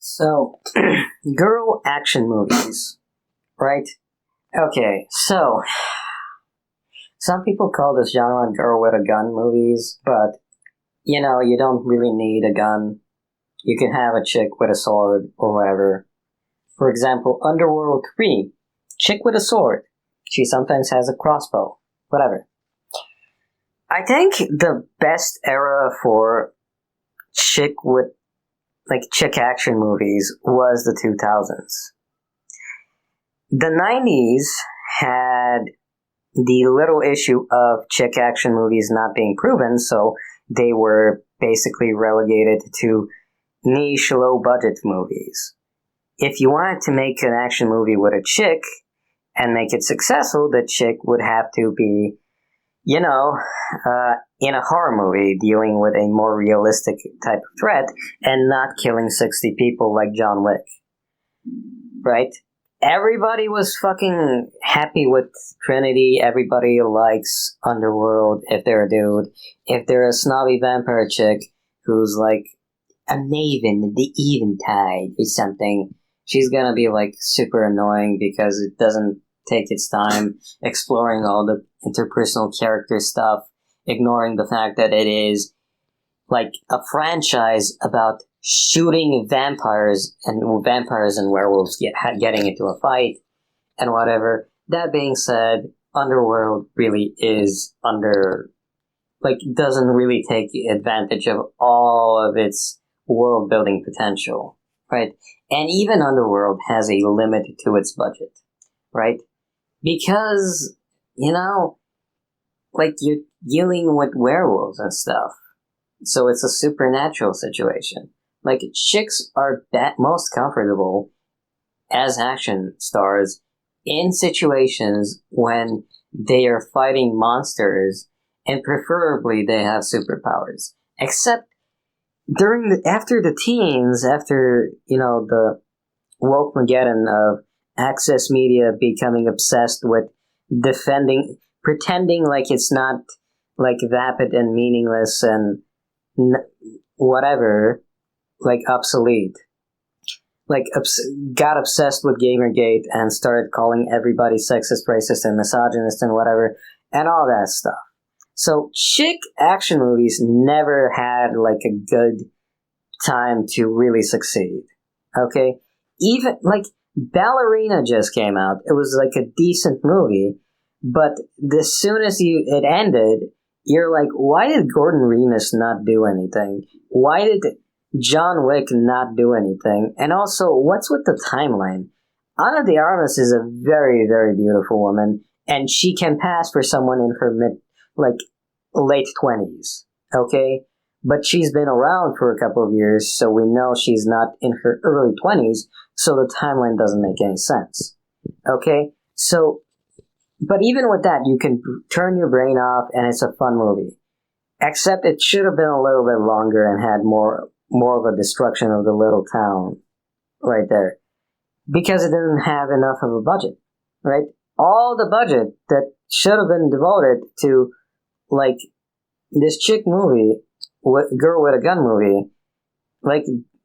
So, girl action movies, right? Okay, so some people call this genre girl with a gun movies, but you don't really need a gun. You can have a chick with a sword or whatever. For example, Underworld 3, chick with a sword. She sometimes has a crossbow, whatever. I think the best era for chick with chick action movies was the 2000s. The 90s had the little issue of chick action movies not being proven, so they were basically relegated to niche, low budget movies. If you wanted to make an action movie with a chick and make it successful, the chick would have to be, in a horror movie dealing with a more realistic type of threat and not killing 60 people like John Wick. Right? Everybody was fucking happy with Trinity. Everybody likes Underworld if they're a dude. If they're a snobby vampire chick who's like a maven of the Eventide or something, she's gonna be like super annoying because it doesn't take its time exploring all the interpersonal character stuff, ignoring the fact that it is like a franchise about shooting vampires and werewolves getting into a fight and whatever. That being said, Underworld really is doesn't really take advantage of all of its world building potential, right? And even Underworld has a limit to its budget, right? Because, you're dealing with werewolves and stuff. So it's a supernatural situation. Like, chicks are most comfortable as action stars in situations when they are fighting monsters, and preferably they have superpowers. Except after the teens, after, the woke-mageddon of access media becoming obsessed with pretending like it's not, like, vapid and meaningless and whatever, like obsolete. Got obsessed with Gamergate and started calling everybody sexist, racist, and misogynist and whatever, and all that stuff. So chick action movies never had like a good time to really succeed. Okay? Even Ballerina just came out. It was like a decent movie, but as soon as it ended, you're like, why did Gordon Remus not do anything? Why did John Wick not do anything? And also, what's with the timeline? Ana de Armas is a very, very beautiful woman, and she can pass for someone in her late 20s, okay? But she's been around for a couple of years, so we know she's not in her early 20s, so the timeline doesn't make any sense, okay? So, but even with that, you can turn your brain off, and it's a fun movie. Except it should have been a little bit longer and had more of a destruction of the little town right there. Because it didn't have enough of a budget, right? All the budget that should have been devoted to, this chick movie, Girl with a Gun movie,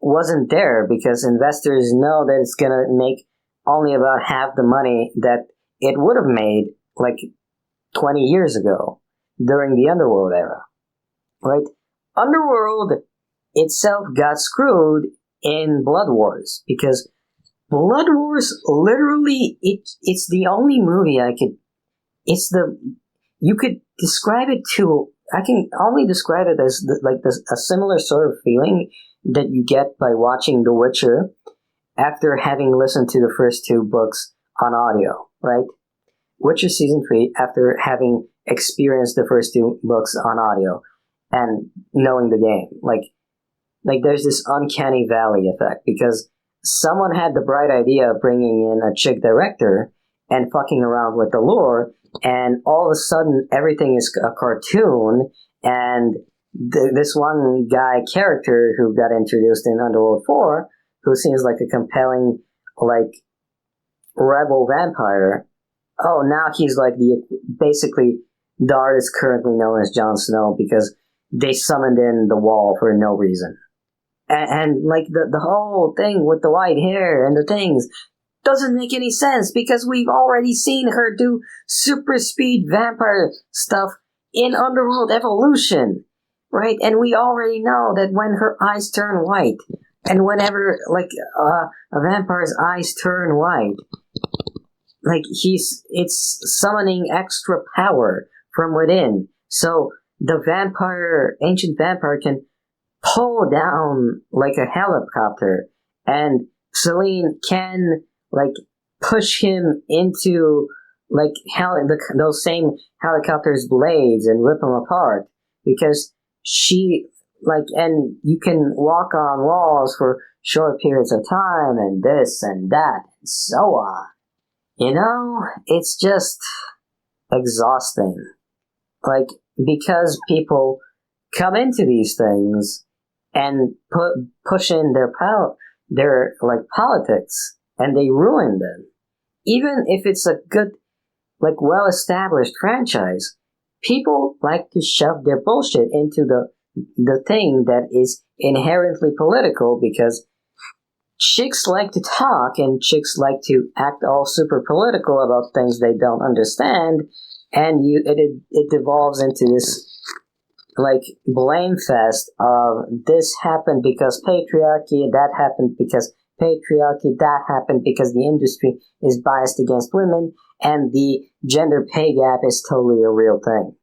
wasn't there because investors know that it's gonna make only about half the money that it would have made, 20 years ago during the Underworld era, right? Underworld itself got screwed in Blood Wars because Blood Wars literally it's the only movie you could describe it to. I can only describe it as a similar sort of feeling that you get by watching The Witcher after having listened to the first two books on audio, right? Witcher Season 3 after having experienced the first two books on audio and knowing the game. There's this uncanny valley effect because someone had the bright idea of bringing in a chick director and fucking around with the lore, and all of a sudden everything is a cartoon, and this one guy character who got introduced in Underworld 4, who seems like a compelling, rebel vampire, now he's basically the artist currently known as Jon Snow because they summoned in the Wall for no reason. and like the whole thing with the white hair and the things doesn't make any sense because we've already seen her do super speed vampire stuff in Underworld Evolution, right? And we already know that when her eyes turn white, and whenever like a vampire's eyes turn white, like it's summoning extra power from within. So the ancient vampire can pull down like a helicopter, and Celine can like push him into like those same helicopter's blades and rip them apart because she and you can walk on walls for short periods of time and this and that and so on. It's just exhausting. Like, because people come into these things and push in their power, their like politics, and they ruin them. Even if it's a good, like well-established franchise, people like to shove their bullshit into the thing that is inherently political because chicks like to talk and chicks like to act all super political about things they don't understand, and it devolves into this like blame fest of this happened because patriarchy, that happened because patriarchy, that happened because the industry is biased against women, and the gender pay gap is totally a real thing,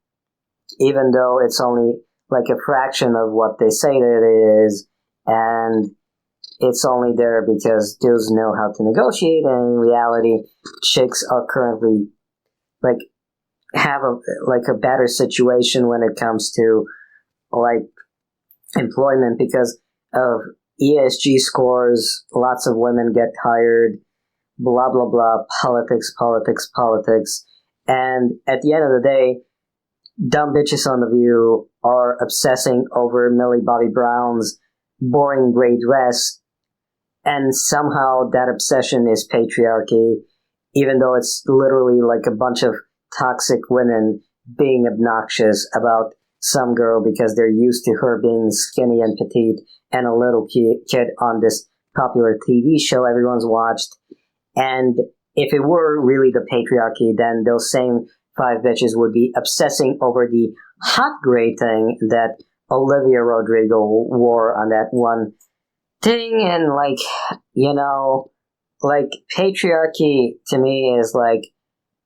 even though it's only like a fraction of what they say that it is, and it's only there because dudes know how to negotiate, and in reality, chicks are currently like have a better situation when it comes to like employment because of ESG scores. Lots of women get hired. Blah blah blah. Politics, politics, politics. And at the end of the day, dumb bitches on The View are obsessing over Millie Bobby Brown's boring gray dress, and somehow that obsession is patriarchy, even though it's literally like a bunch of toxic women being obnoxious about some girl because they're used to her being skinny and petite and a little kid on this popular TV show everyone's watched. And if it were really the patriarchy, then those same five bitches would be obsessing over the hot gray thing that Olivia Rodrigo wore on that one thing. And like patriarchy to me is like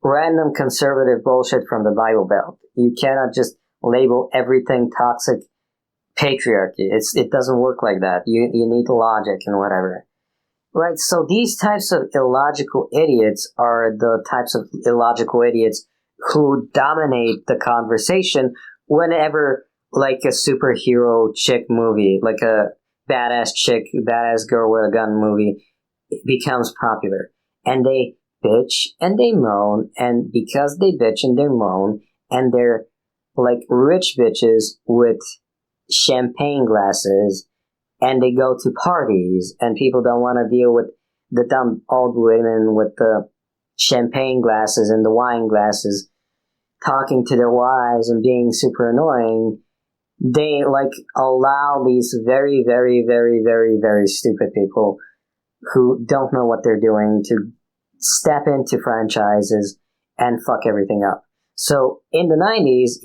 random conservative bullshit from the Bible Belt. You cannot just label everything toxic patriarchy. It doesn't work like that. You need logic and whatever. Right, so these types of illogical idiots are the types of illogical idiots who dominate the conversation whenever like a superhero chick movie, like a badass girl with a gun movie becomes popular. And they bitch and they moan, and because they bitch and they moan, and they're like rich bitches with champagne glasses, and they go to parties, and people don't want to deal with the dumb old women with the champagne glasses and the wine glasses talking to their wives and being super annoying. They like allow these very, very, very, very, very stupid people who don't know what they're doing to step into franchises and fuck everything up. So in the 90s,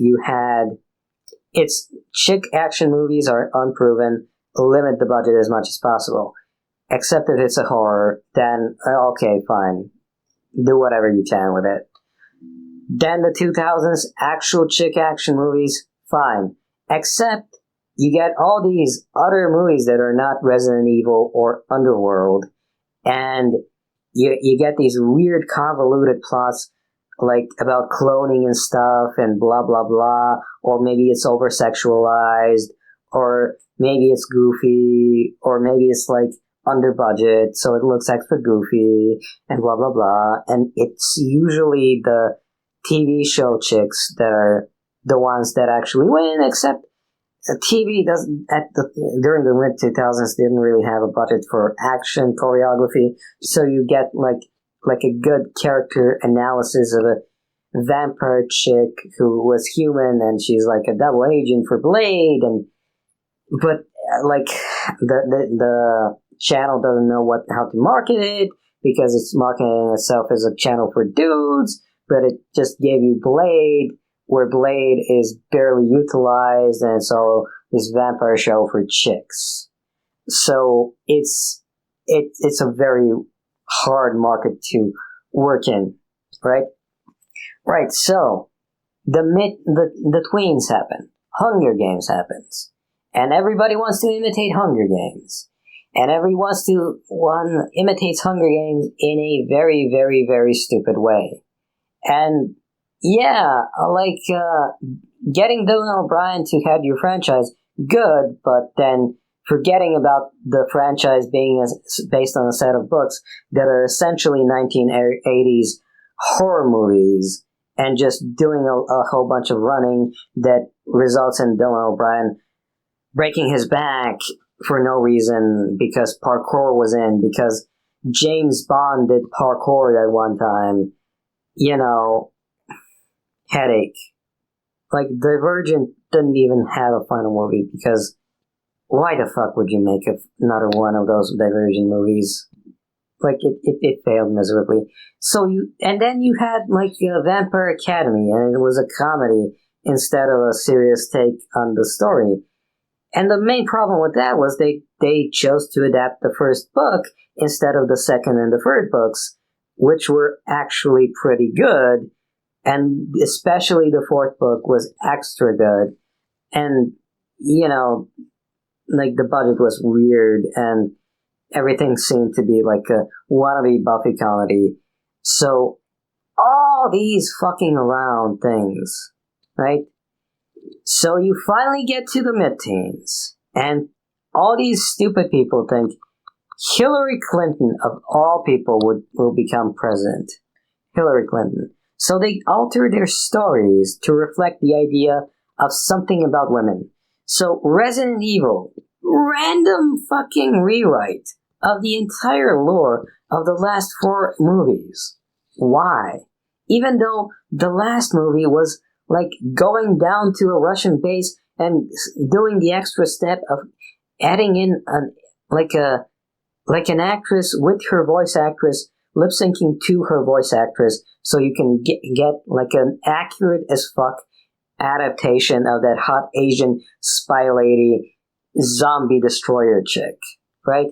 it's chick action movies are unproven, limit the budget as much as possible. Except if it's a horror, then okay, fine. Do whatever you can with it. Then the 2000s, actual chick action movies, fine. Except you get all these other movies that are not Resident Evil or Underworld, and you get these weird convoluted plots like about cloning and stuff and blah blah blah, or maybe it's over sexualized, or maybe it's goofy, or maybe it's like under budget so it looks extra goofy and blah blah blah. And it's usually the TV show chicks that are the ones that actually win, except TV doesn't during the mid 2000s didn't really have a budget for action choreography, so you get like a good character analysis of a vampire chick who was human and she's like a double agent for Blade, but like the channel doesn't know how to market it because it's marketing itself as a channel for dudes, but it just gave you Blade, where Blade is barely utilized, and so this vampire show for chicks. So it's a very hard market to work in, right? Right. So the tweens happen, Hunger Games happens, and everybody wants to imitate Hunger Games, and one imitates Hunger Games in a very, very, very stupid way, and yeah, getting Dylan O'Brien to head your franchise, good, but then forgetting about the franchise being based on a set of books that are essentially 1980s horror movies, and just doing a whole bunch of running that results in Dylan O'Brien breaking his back for no reason because parkour was in, because James Bond did parkour at one time. Headache. Like, Divergent didn't even have a final movie because why the fuck would you make another one of those Divergent movies? Like, it failed miserably. And then you had, Vampire Academy, and it was a comedy instead of a serious take on the story. And the main problem with that was they chose to adapt the first book instead of the second and the third books, which were actually pretty good, and especially the fourth book was extra good. And, the budget was weird, and everything seemed to be like a wannabe Buffy comedy. So, all these fucking around things, right? So you finally get to the mid-teens, and all these stupid people think Hillary Clinton, of all people, will become president. Hillary Clinton. So they alter their stories to reflect the idea of something about women. So Resident Evil, random fucking rewrite of the entire lore of the last 4 movies. Why? Even though the last movie was like going down to a Russian base and doing the extra step of adding in an actress with her voice actress lip syncing to her voice actress, so you can get like an accurate as fuck adaptation of that hot Asian spy lady zombie destroyer chick, right?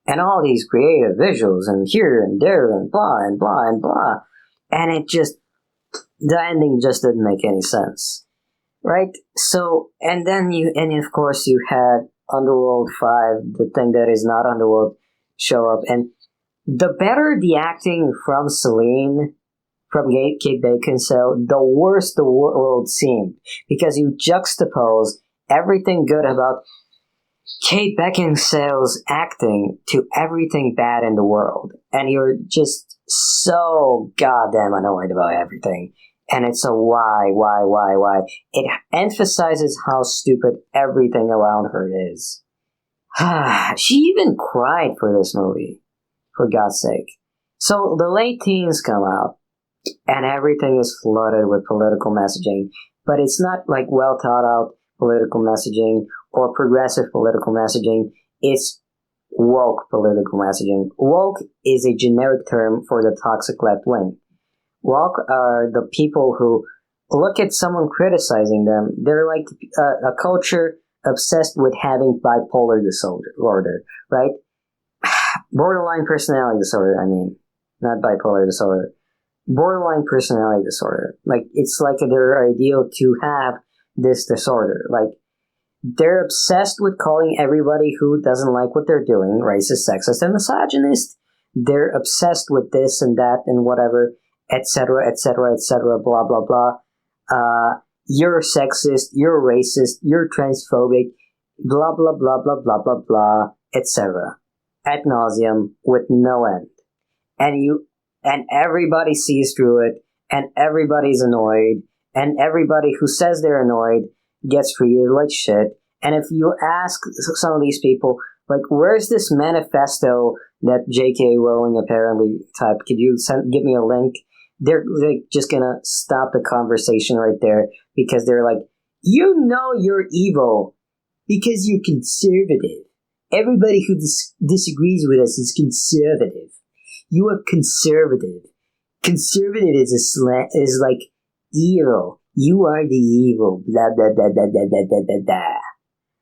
And all these creative visuals and here and there and blah and blah and blah, and the ending just didn't make any sense, right? So, and of course you had Underworld 5, the thing that is not Underworld, show up, and the better the acting from Celine, from Kate Beckinsale, the worse the world seemed, because you juxtapose everything good about Kate Beckinsale's acting to everything bad in the world, and you're just so goddamn annoyed about everything. And it's a why? It emphasizes how stupid everything around her is. She even cried for this movie, for God's sake. So the late teens come out, and everything is flooded with political messaging, but it's not like well thought out political messaging or progressive political messaging. It's woke political messaging. Woke is a generic term for the toxic left wing. Woke are the people who look at someone criticizing them. They're like a culture obsessed with having bipolar disorder, right? Borderline personality disorder, I mean. Not bipolar disorder. Borderline personality disorder. Like, it's like their ideal to have this disorder. Like, they're obsessed with calling everybody who doesn't like what they're doing racist, sexist, and misogynist. They're obsessed with this and that and whatever, etc., etc., etc., blah, blah, blah. You're sexist, you're racist, you're transphobic, blah, blah, blah, blah, blah, blah, blah, etc. Ad nauseum with no end. And everybody sees through it, and everybody's annoyed, and everybody who says they're annoyed gets treated like shit. And if you ask some of these people, like, where's this manifesto that J.K. Rowling apparently typed? Could you give me a link? They're like just gonna stop the conversation right there, because they're like, you're evil. Because you're conservative. Everybody who disagrees with us is conservative. You are conservative. Conservative is like evil. You are the evil. Blah, blah, blah, blah, blah, blah, blah, blah, blah.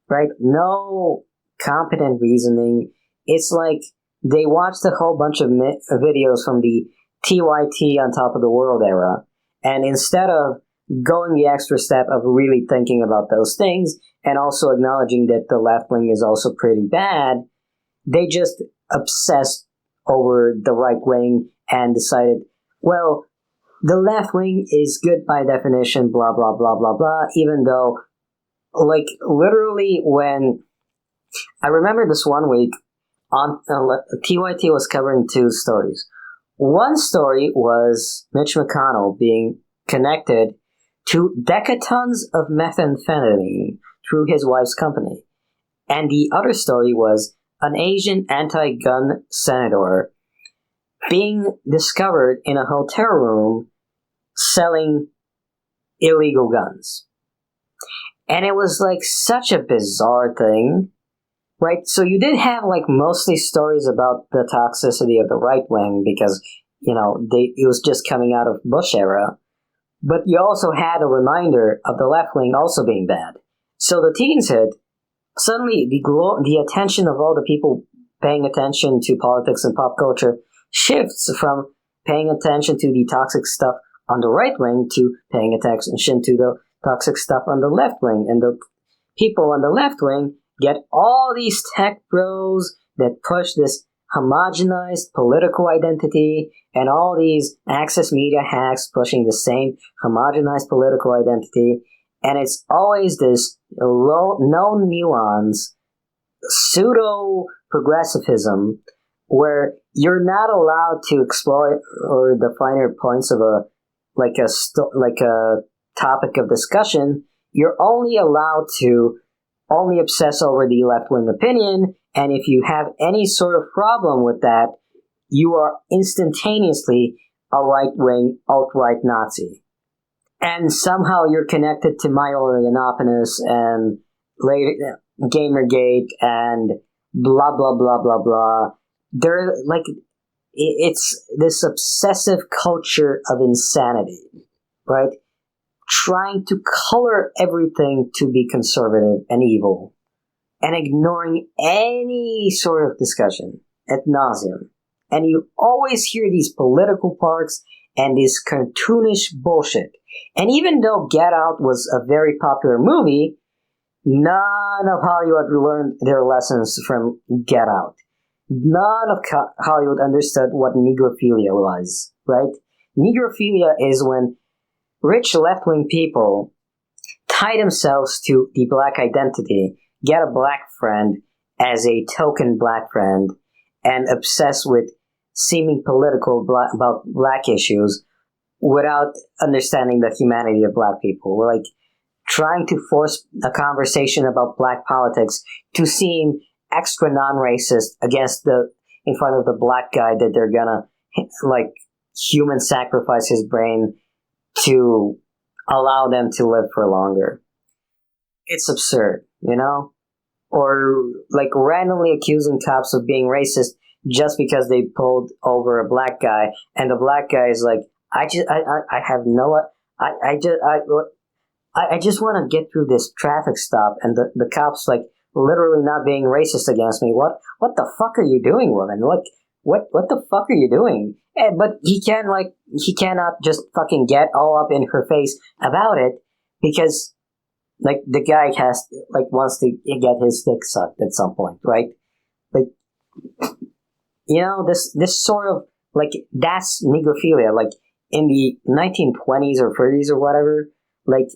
Right? No competent reasoning. It's like they watched a whole bunch of videos from the TYT on top of the world era, and instead of going the extra step of really thinking about those things and also acknowledging that the left wing is also pretty bad, they just obsessed over the right wing and decided, well, the left wing is good by definition, blah, blah, blah, blah, blah, even though, like, literally when I remember this one week on TYT was covering two stories. One story was Mitch McConnell being connected to decatons of methamphetamine through his wife's company. And the other story was an Asian anti-gun senator being discovered in a hotel room selling illegal guns. And it was like such a bizarre thing, right? So you did have like mostly stories about the toxicity of the right wing because, you know, it was just coming out of Bush era. But you also had a reminder of the left wing also being bad. So the teens hit. Suddenly, the attention of all the people paying attention to politics and pop culture shifts from paying attention to the toxic stuff on the right wing to paying attention to the toxic stuff on the left wing. And the people on the left wing get all these tech bros that push this homogenized political identity and all these access media hacks pushing the same homogenized political identity. And it's always this no nuance, pseudo-progressivism where you're not allowed to explore or the finer points of a topic of discussion. You're only allowed to only obsess over the left-wing opinion, and if you have any sort of problem with that, you are instantaneously a right-wing, alt-right Nazi. And somehow you're connected to Milo Yiannopoulos and Gamergate and blah, blah, blah, blah, blah. They're like, it's this obsessive culture of insanity, right? Trying to color everything to be conservative and evil and ignoring any sort of discussion ad nauseum. And you always hear these political parks and this cartoonish bullshit. And even though Get Out was a very popular movie, none of Hollywood learned their lessons from Get Out. None of Hollywood understood what negrophilia was, right? Negrophilia is when rich left-wing people tie themselves to the black identity, get a black friend as a token black friend, and obsess with seeming political about black issues without understanding the humanity of black people. We're like trying to force a conversation about black politics to seem extra non-racist in front of the black guy that they're gonna like human sacrifice his brain to allow them to live for longer. It's absurd, you know? Or like randomly accusing cops of being racist just because they pulled over a black guy, and the black guy is like, I just want to get through this traffic stop, and the cops like literally not being racist against me. What the fuck are you doing, woman? What the fuck are you doing? But he cannot just fucking get all up in her face about it because like the guy wants to get his dick sucked at some point, right? Like, you know, this sort of like that's negrophilia. Like in the 1920s or 30s or whatever, like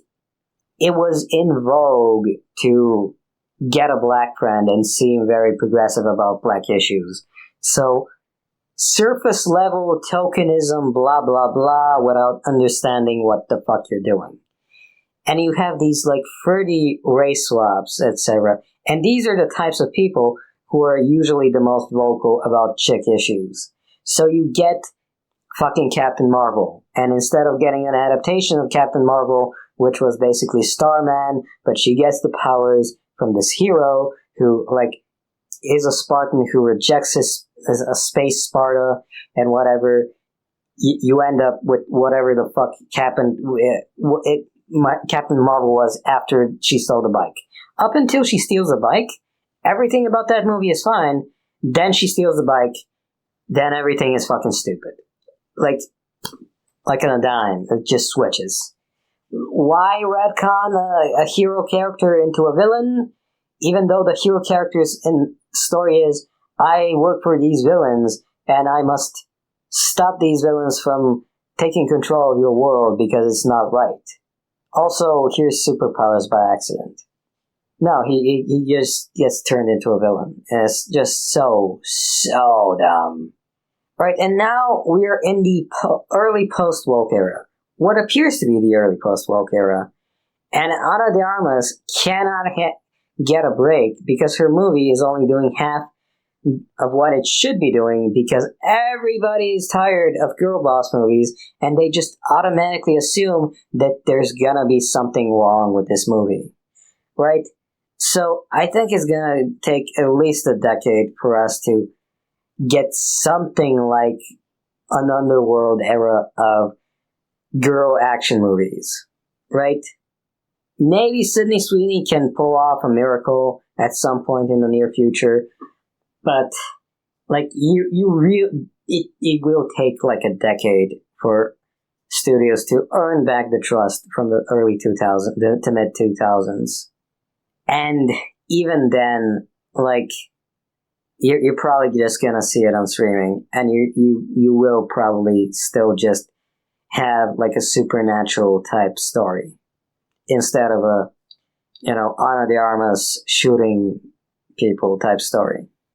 it was in vogue to get a black friend and seem very progressive about black issues. So surface level tokenism, blah, blah, blah, without understanding what the fuck you're doing. And you have these like 30 race swaps, etc. And these are the types of people who are usually the most vocal about chick issues. So you get fucking Captain Marvel. And instead of getting an adaptation of Captain Marvel, which was basically Starman, but she gets the powers from this hero who like is a Spartan who rejects a space Sparta and whatever. You end up with whatever the fuck Captain Marvel was after she stole the bike. Up until she steals the bike, everything about that movie is fine. Then she steals the bike. Then everything is fucking stupid. Like on a dime, it just switches. Why retcon a hero character into a villain? Even though the hero character's story is, I work for these villains and I must stop these villains from taking control of your world because it's not right. Also, here's superpowers by accident. No, he just gets turned into a villain. And it's just so dumb. Right, and now we're in the early post-woke era. What appears to be the early post-woke era. And Ana de Armas cannot get a break because her movie is only doing half of what it should be doing because everybody is tired of girl boss movies and they just automatically assume that there's gonna be something wrong with this movie. Right? So I think it's gonna take at least a decade for us to get something like an underworld era of girl action movies. Right? Maybe Sydney Sweeney can pull off a miracle at some point in the near future. But like it will take like a decade for studios to earn back the trust from the early 2000s to mid 2000s, and even then, like you're probably just gonna see it on streaming, and you will probably still just have like a supernatural type story instead of a Ana de Armas shooting people type story.